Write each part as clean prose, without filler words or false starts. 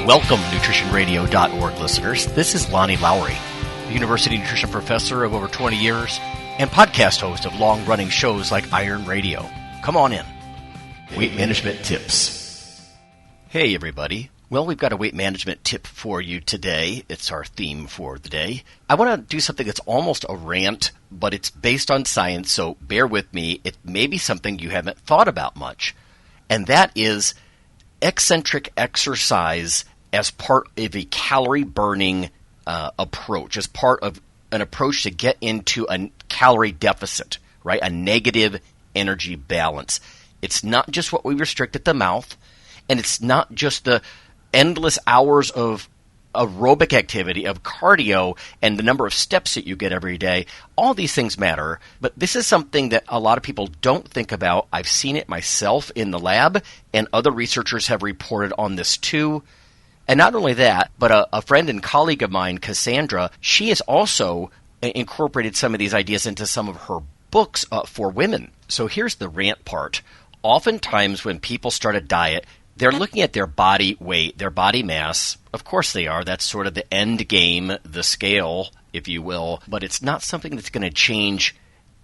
Welcome, nutritionradio.org listeners. This is Lonnie Lowry, a university nutrition professor of over 20 years and podcast host of long-running shows like Iron Radio. Come on in. Weight management tips. Hey, everybody. Well, we've got a weight management tip for you today. It's our theme for the day. I want to do something that's almost a rant, but it's based on science, so bear with me. It may be something you haven't thought about much, and that is eccentric exercise as part of a calorie-burning approach, as part of an approach to get into a calorie deficit, right? A negative energy balance. It's not just what we restrict at the mouth, and it's not just the endless hours of aerobic activity, of cardio, and the number of steps that you get every day. All these things matter, but this is something that a lot of people don't think about. I've seen it myself in the lab, and other researchers have reported on this too. And not only that, but a friend and colleague of mine, Cassandra, she has also incorporated some of these ideas into some of her books for women. So here's the rant part. Oftentimes when people start a diet, they're looking at their body weight, their body mass. Of course they are. That's sort of the end game, the scale, if you will. But it's not something that's going to change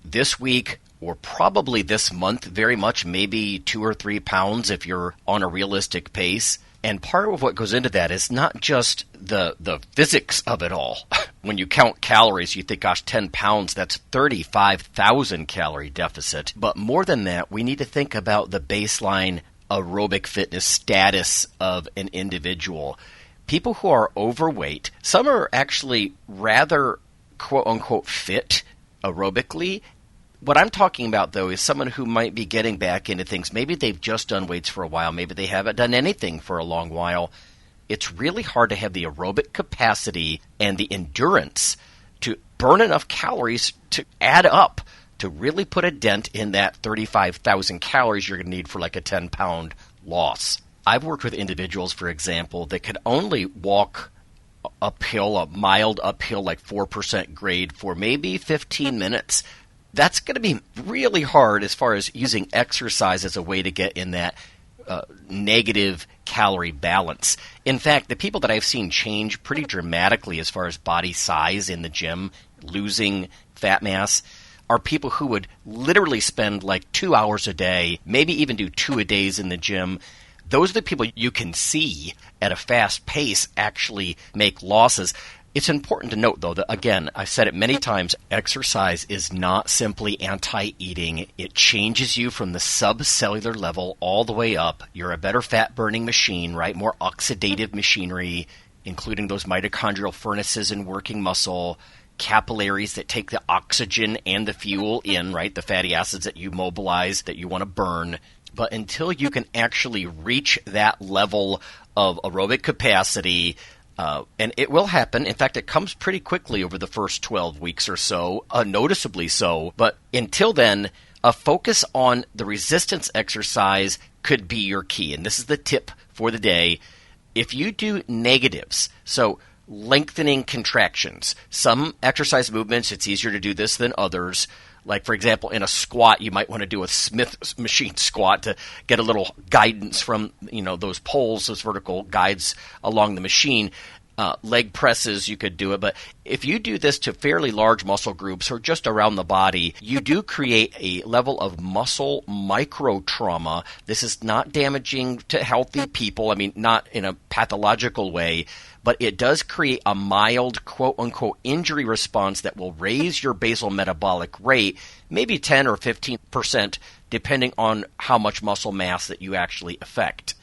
this week or probably this month very much, maybe 2 or 3 pounds if you're on a realistic pace. And part of what goes into that is not just the physics of it all. When you count calories, you think, gosh, 10 pounds, that's 35,000 calorie deficit. But more than that, we need to think about the baseline aerobic fitness status of an individual. People who are overweight, some are actually rather quote-unquote fit aerobically. What I'm talking about, though, is someone who might be getting back into things. Maybe they've just done weights for a while. Maybe they haven't done anything for a long while. It's really hard to have the aerobic capacity and the endurance to burn enough calories to add up to really put a dent in that 35,000 calories you're going to need for like a 10-pound loss. I've worked with individuals, for example, that could only walk uphill, a mild uphill, like 4% grade for maybe 15 minutes. That's going to be really hard as far as using exercise as a way to get in that negative calorie balance. In fact, the people that I've seen change pretty dramatically as far as body size in the gym, losing fat mass, are people who would literally spend like 2 hours a day, maybe even do 2 a days in the gym. Those are the people you can see at a fast pace actually make losses. It's important to note, though, that, again, I've said it many times, exercise is not simply anti-eating. It changes you from the subcellular level all the way up. You're a better fat-burning machine, right? More oxidative machinery, including those mitochondrial furnaces and working muscle, capillaries that take the oxygen and the fuel in, right? The fatty acids that you mobilize, that you want to burn. But until you can actually reach that level of aerobic capacity, and it will happen. In fact, it comes pretty quickly over the first 12 weeks or so, noticeably so. But until then, a focus on the resistance exercise could be your key. And this is the tip for the day. If you do negatives, so lengthening contractions, some exercise movements, it's easier to do this than others. Like, for example, in a squat, you might want to do a Smith machine squat to get a little guidance from, those poles, those vertical guides along the machine. Leg presses, you could do it. But if you do this to fairly large muscle groups or just around the body, you do create a level of muscle micro-trauma. This is not damaging to healthy people. I mean, not in a pathological way. But it does create a mild, quote-unquote, injury response that will raise your basal metabolic rate, maybe 10 or 15%, depending on how much muscle mass that you actually affect.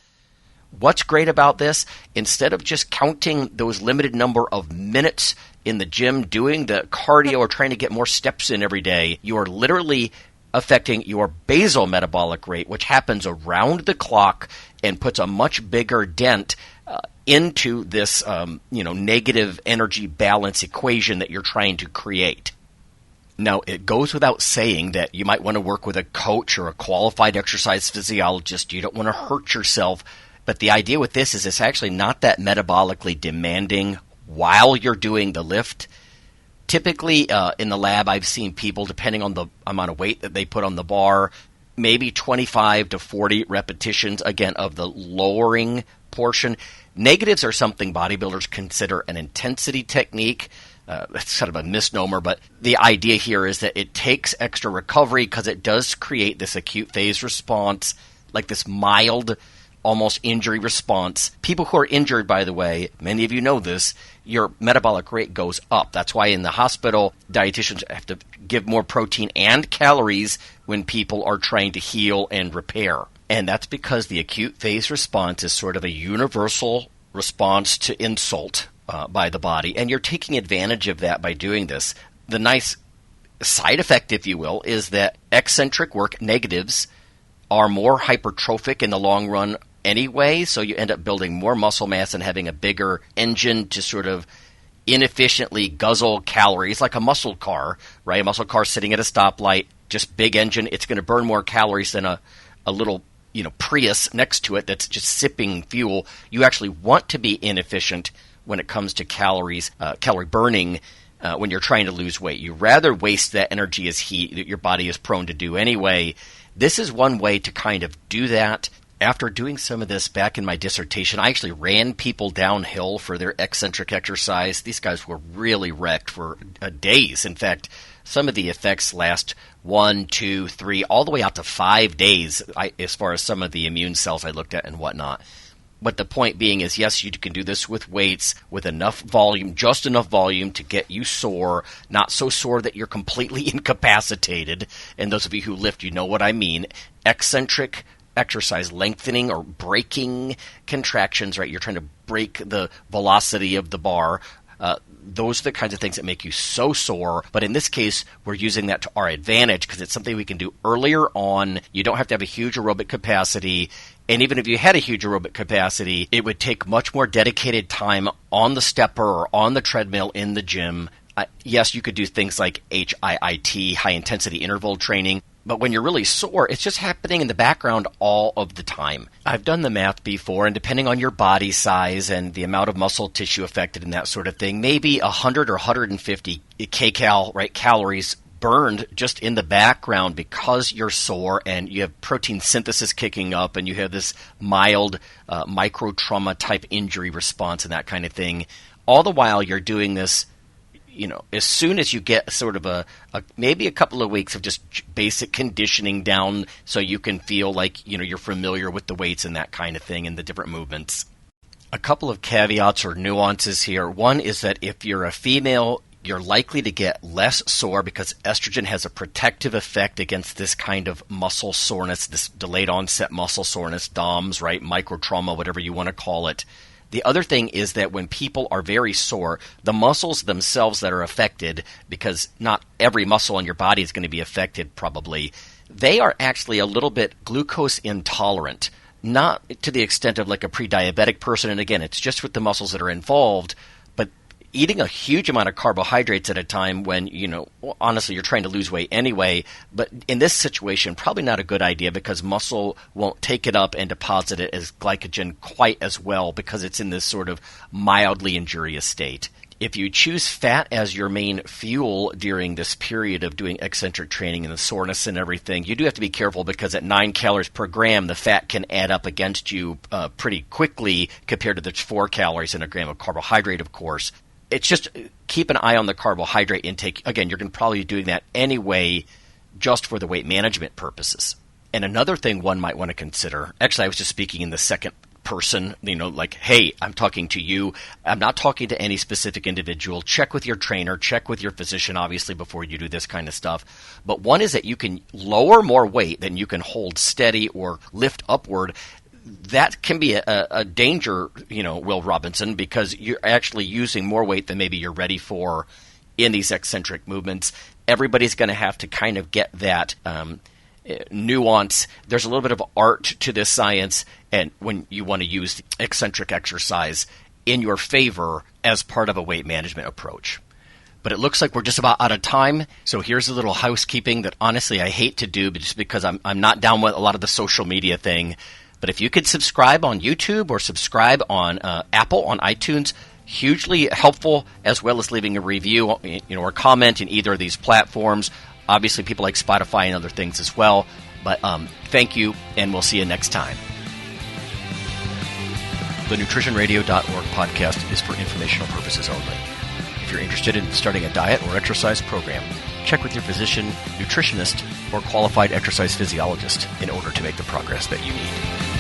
What's great about this? Instead of just counting those limited number of minutes in the gym doing the cardio or trying to get more steps in every day, you are literally affecting your basal metabolic rate, which happens around the clock and puts a much bigger dent into this negative energy balance equation that you're trying to create. Now, it goes without saying that you might want to work with a coach or a qualified exercise physiologist. You don't want to hurt yourself. But the idea with this is it's actually not that metabolically demanding while you're doing the lift. Typically, in the lab, I've seen people, depending on the amount of weight that they put on the bar, maybe 25 to 40 repetitions, again, of the lowering portion. Negatives are something bodybuilders consider an intensity technique. It's sort of a misnomer, but the idea here is that it takes extra recovery because it does create this acute phase response, like this mild, almost injury response. People who are injured, by the way, many of you know this, your metabolic rate goes up. That's why in the hospital, dietitians have to give more protein and calories when people are trying to heal and repair. And that's because the acute phase response is sort of a universal response to insult by the body, and you're taking advantage of that by doing this. The nice side effect, if you will, is that eccentric work, negatives, are more hypertrophic in the long run anyway, so you end up building more muscle mass and having a bigger engine to sort of inefficiently guzzle calories, like a muscle car, right? A muscle car sitting at a stoplight, just big engine. It's going to burn more calories than a little Prius next to it that's just sipping fuel. You actually want to be inefficient when it comes to calorie burning when you're trying to lose weight. You rather waste that energy as heat that your body is prone to do anyway. This is one way to kind of do that. After doing some of this back in my dissertation, I actually ran people downhill for their eccentric exercise. These guys were really wrecked for days. In fact, some of the effects last 1, 2, 3, all the way out to 5 days, as far as some of the immune cells I looked at and whatnot. But the point being is, yes, you can do this with weights, with enough volume, just enough volume to get you sore, not so sore that you're completely incapacitated. And those of you who lift, you know what I mean. Eccentric exercise, lengthening or breaking contractions, right? You're trying to break the velocity of the bar. Those are the kinds of things that make you so sore. But in this case, we're using that to our advantage because it's something we can do earlier on. You don't have to have a huge aerobic capacity. And even if you had a huge aerobic capacity, it would take much more dedicated time on the stepper or on the treadmill in the gym. Yes, you could do things like HIIT, high-intensity interval training. But when you're really sore, it's just happening in the background all of the time. I've done the math before, and depending on your body size and the amount of muscle tissue affected and that sort of thing, maybe 100 or 150 kcal, right, calories burned just in the background because you're sore and you have protein synthesis kicking up and you have this mild micro-trauma type injury response and that kind of thing. All the while you're doing this, as soon as you get sort of maybe a couple of weeks of just basic conditioning down so you can feel like, you're familiar with the weights and that kind of thing and the different movements. A couple of caveats or nuances here. One is that if you're a female, you're likely to get less sore because estrogen has a protective effect against this kind of muscle soreness, this delayed onset muscle soreness, DOMS, right? Microtrauma, whatever you want to call it. The other thing is that when people are very sore, the muscles themselves that are affected, because not every muscle in your body is going to be affected probably, they are actually a little bit glucose intolerant. Not to the extent of like a pre-diabetic person, and again, it's just with the muscles that are involved, but eating a huge amount of carbohydrates at a time when, honestly, you're trying to lose weight anyway, but in this situation, probably not a good idea because muscle won't take it up and deposit it as glycogen quite as well because it's in this sort of mildly injurious state. If you choose fat as your main fuel during this period of doing eccentric training and the soreness and everything, you do have to be careful because at 9 calories per gram, the fat can add up against you pretty quickly compared to the 4 calories in a gram of carbohydrate, of course. It's just keep an eye on the carbohydrate intake. Again, you're going to probably be doing that anyway just for the weight management purposes. And another thing one might want to consider, actually I was just speaking in the second person, like, hey, I'm talking to you. I'm not talking to any specific individual. Check with your trainer, check with your physician, obviously, before you do this kind of stuff. But one is that you can lower more weight than you can hold steady or lift upward. That can be a danger, Will Robinson, because you're actually using more weight than maybe you're ready for in these eccentric movements. Everybody's going to have to kind of get that nuance. There's a little bit of art to this science, and when you want to use eccentric exercise in your favor as part of a weight management approach. But it looks like we're just about out of time, so here's a little housekeeping that honestly I hate to do, but just because I'm not down with a lot of the social media thing. But if you could subscribe on YouTube or subscribe on Apple, on iTunes, hugely helpful, as well as leaving a review, or comment in either of these platforms. Obviously, people like Spotify and other things as well. But thank you, and we'll see you next time. The NutritionRadio.org podcast is for informational purposes only. If you're interested in starting a diet or exercise program, check with your physician, nutritionist, or qualified exercise physiologist in order to make the progress that you need.